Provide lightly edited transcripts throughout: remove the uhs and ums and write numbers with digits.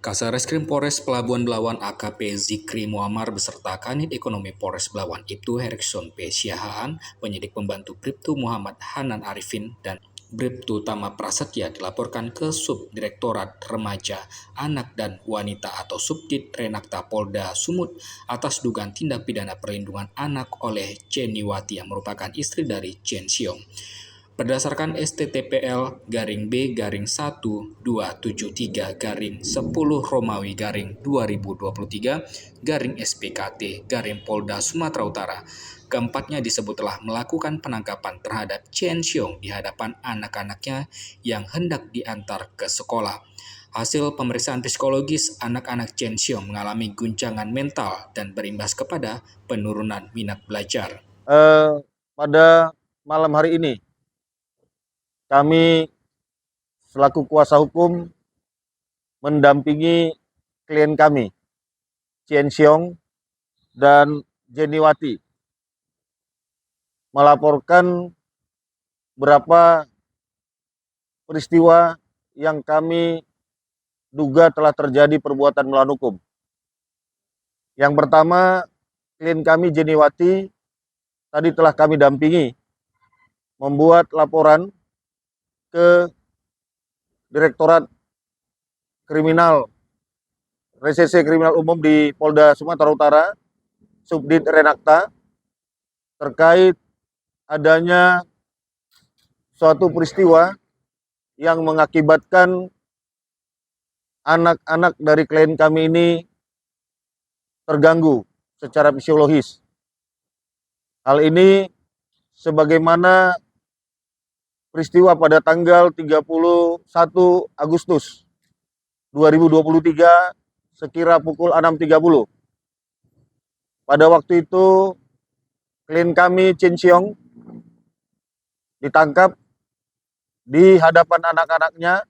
Kasareskrim Polres Pelabuhan Belawan AKP Zikri Muammar beserta Kanit Ekonomi Polres Belawan Ibtu Herikson P. Siahaan, penyidik pembantu Bribtu Muhammad Hanan Arifin, dan Bribtu Tama Prasetya dilaporkan ke Subdirektorat Remaja, Anak dan Wanita atau Subdit Renakta Polda Sumut atas dugaan tindak pidana perlindungan anak oleh Ceniwati yang merupakan istri dari Chen Xiong. Berdasarkan STTPL-B-1273-10 Romawi -2023-SPKT-Polda Sumatera Utara, keempatnya disebut telah melakukan penangkapan terhadap Chen Xiong di hadapan anak-anaknya yang hendak diantar ke sekolah. Hasil pemeriksaan psikologis, anak-anak Chen Xiong mengalami guncangan mental dan berimbas kepada penurunan minat belajar. Pada malam hari ini, kami selaku kuasa hukum mendampingi klien kami, Chen Xiong dan Jeniwati, melaporkan beberapa peristiwa yang kami duga telah terjadi perbuatan melawan hukum. Yang pertama, klien kami Jeniwati tadi telah kami dampingi membuat laporan ke Direktorat Reserse Kriminal Umum di Polda Sumatera Utara, Subdit Renakta, terkait adanya suatu peristiwa yang mengakibatkan anak-anak dari klien kami ini terganggu secara fisiologis. Hal ini sebagaimana peristiwa pada tanggal 31 Agustus 2023 sekira pukul 6.30. Pada waktu itu klien kami Chen Xiong ditangkap di hadapan anak-anaknya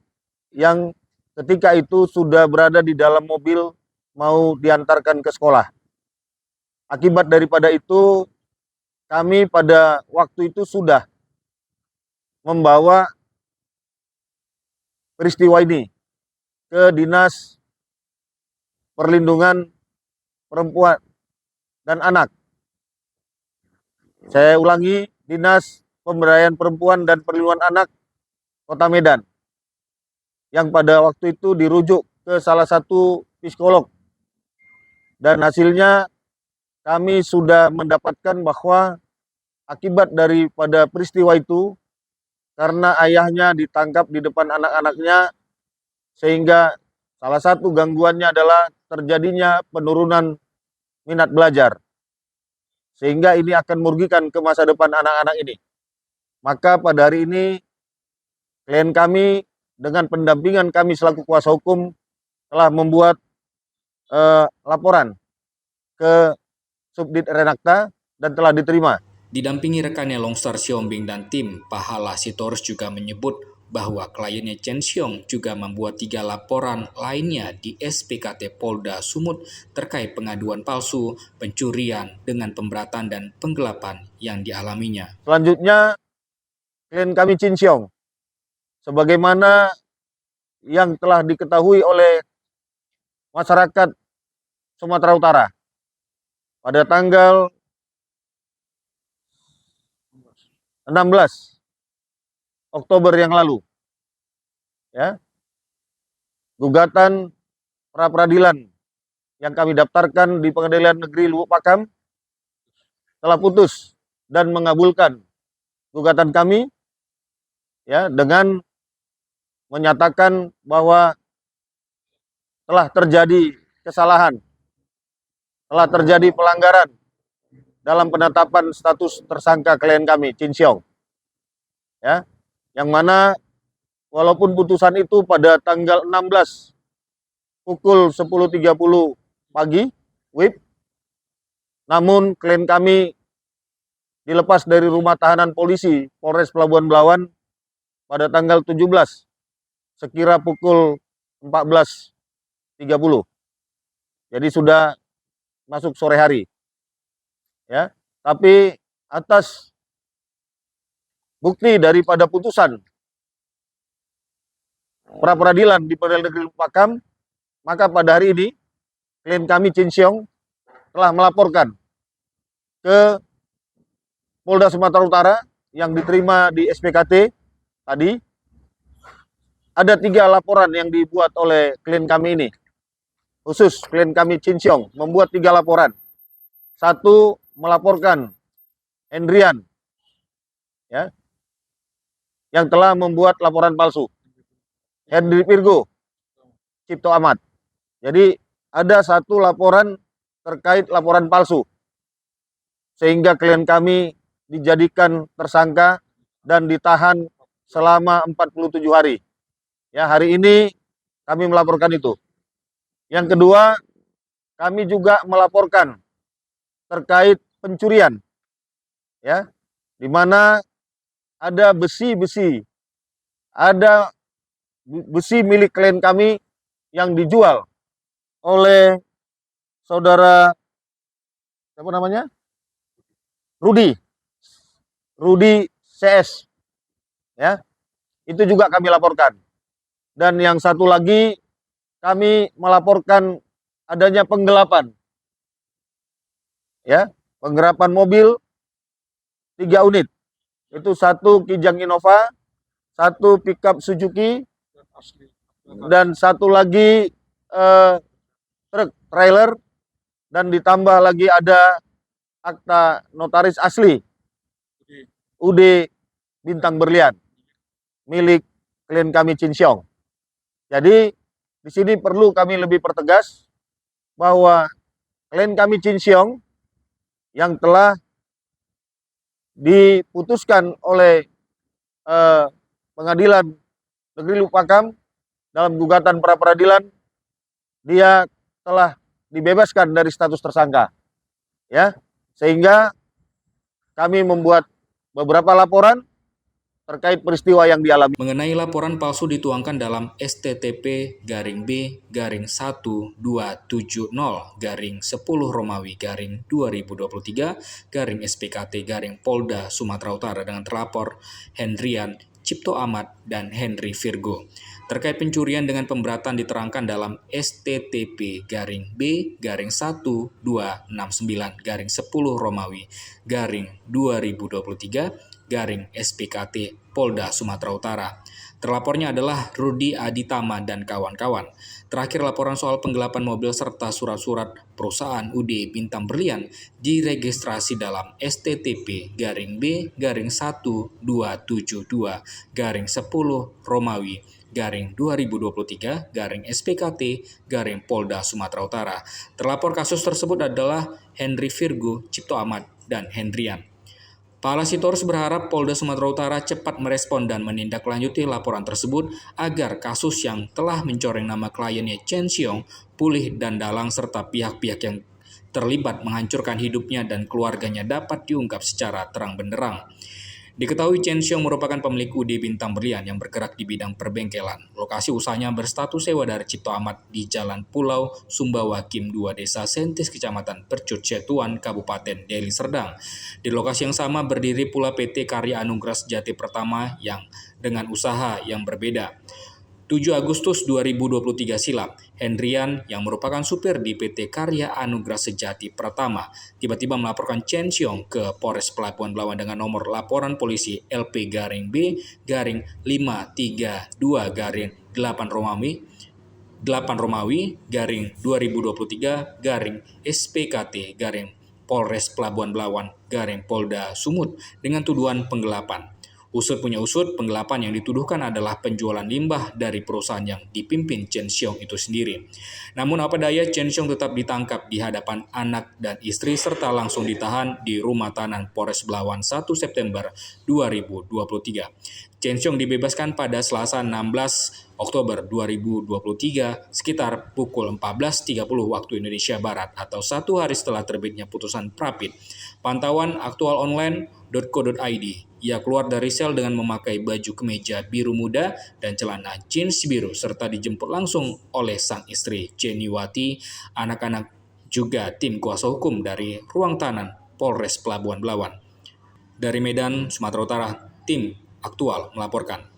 yang ketika itu sudah berada di dalam mobil mau diantarkan ke sekolah. Akibat daripada itu, kami pada waktu itu sudah membawa peristiwa ini ke Dinas Perlindungan Perempuan dan Anak. Saya ulangi, Dinas Pemberdayaan Perempuan dan Perlindungan Anak Kota Medan, yang pada waktu itu dirujuk ke salah satu psikolog. Dan hasilnya kami sudah mendapatkan bahwa akibat daripada peristiwa itu, karena ayahnya ditangkap di depan anak-anaknya, sehingga salah satu gangguannya adalah terjadinya penurunan minat belajar. Sehingga ini akan merugikan ke masa depan anak-anak ini. Maka pada hari ini, klien kami dengan pendampingan kami selaku kuasa hukum telah membuat laporan ke Subdit Renakta dan telah diterima. Didampingi rekannya Longstar Siombing dan tim, Pahala Sitorus juga menyebut bahwa kliennya Chen Xiong juga membuat 3 laporan lainnya di SPKT Polda Sumut terkait pengaduan palsu, pencurian dengan pemberatan dan penggelapan yang dialaminya. Selanjutnya, klien kami Chen Xiong, sebagaimana yang telah diketahui oleh masyarakat Sumatera Utara, pada tanggal 16 Oktober yang lalu, ya, gugatan pra peradilan yang kami daftarkan di Pengadilan Negeri Lubuk Pakam telah putus dan mengabulkan gugatan kami, ya, dengan menyatakan bahwa telah terjadi kesalahan, telah terjadi pelanggaran dalam penetapan status tersangka klien kami, Chen Xiong. Ya, yang mana walaupun putusan itu pada tanggal 16 pukul 10.30 pagi, WIB, namun klien kami dilepas dari rumah tahanan polisi Polres Pelabuhan Belawan pada tanggal 17 sekira pukul 14.30. Jadi sudah masuk sore hari. Ya, tapi atas bukti daripada putusan pra peradilan di Pengadilan Negeri Pakam, maka pada hari ini klien kami Chin Siong telah melaporkan ke Polda Sumatera Utara yang diterima di SPKT tadi. Ada 3 laporan yang dibuat oleh klien kami ini. Khusus klien kami Chin Siong membuat 3 laporan. 1, melaporkan Hendrian ya, yang telah membuat laporan palsu. Henry Virgo, Cipto Ahmad. Jadi ada 1 laporan terkait laporan palsu. Sehingga klien kami dijadikan tersangka dan ditahan selama 47 hari. Ya, hari ini kami melaporkan itu. Yang kedua, kami juga melaporkan terkait pencurian. Ya, di mana ada besi-besi, ada besi milik klien kami yang dijual oleh saudara siapa namanya? Rudi CS. Ya, itu juga kami laporkan. Dan yang satu lagi, kami melaporkan adanya penggelapan. Ya, penggelapan mobil 3 unit. Itu 1 Kijang Innova, 1 pickup Suzuki, dan 1 lagi truk trailer, dan ditambah lagi ada akta notaris asli UD Bintang Berlian milik klien kami Chin Siong. Jadi di sini perlu kami lebih pertegas bahwa klien kami Chin Siong yang telah diputuskan oleh Pengadilan Negeri Lupakam dalam gugatan pra peradilan, dia telah dibebaskan dari status tersangka. Ya, sehingga kami membuat beberapa laporan terkait peristiwa yang dialami. Mengenai laporan palsu dituangkan dalam STTP-B-10-2023-SPKT-Polda Sumatera Utara dengan terlapor Hendrian, Cipto Ahmad, dan Henry Virgo. Terkait pencurian dengan pemberatan diterangkan dalam STTP-B-1219-10-2023-SPKT Polda Sumatera Utara. Terlapornya adalah Rudi Aditama dan kawan-kawan. Terakhir, laporan soal penggelapan mobil serta surat-surat perusahaan UD Bintang Berlian diregistrasi dalam STTP-B-10-2023-SPKT Polda Sumatera Utara. Terlapor kasus tersebut adalah Henry Virgo, Cipto Ahmad, dan Hendrian. Pala Sitorus berharap Polda Sumatera Utara cepat merespon dan menindaklanjuti laporan tersebut agar kasus yang telah mencoreng nama kliennya Chin Siong pulih dan dalang serta pihak-pihak yang terlibat menghancurkan hidupnya dan keluarganya dapat diungkap secara terang benderang. Diketahui Chin Siong merupakan pemilik UD Bintang Berlian yang bergerak di bidang perbengkelan. Lokasi usahanya berstatus sewa dari Cipto Ahmad di Jalan Pulau Sumbawa Kim 2 Desa Sentis Kecamatan Percut Cetuan Kabupaten Deli Serdang. Di lokasi yang sama berdiri pula PT Karya Anugrah Sejati Pertama yang dengan usaha yang berbeda. 7 Agustus 2023 silam, Hendrian yang merupakan supir di PT Karya Anugrah Sejati Pratama tiba-tiba melaporkan Chin Siong ke Polres Pelabuhan Belawan dengan nomor laporan polisi LP-B-532-8 Romawi 2023 Polres Pelabuhan Belawan Polda Sumut dengan tuduhan penggelapan. Usut punya usut, penggelapan yang dituduhkan adalah penjualan limbah dari perusahaan yang dipimpin Chin Siong itu sendiri. Namun apa daya, Chin Siong tetap ditangkap di hadapan anak dan istri serta langsung ditahan di rumah tahanan Polres Belawan 1 September 2023. Chin Siong dibebaskan pada Selasa 16 Oktober 2023 sekitar pukul 14.30 waktu Indonesia Barat atau 1 hari setelah terbitnya putusan Prapit. Pantauan aktualonline.co.id, ia keluar dari sel dengan memakai baju kemeja biru muda dan celana jeans biru serta dijemput langsung oleh sang istri Jeniwati, anak-anak juga tim kuasa hukum dari ruang tahanan Polres Pelabuhan Belawan. Dari Medan, Sumatera Utara, tim Aktual melaporkan.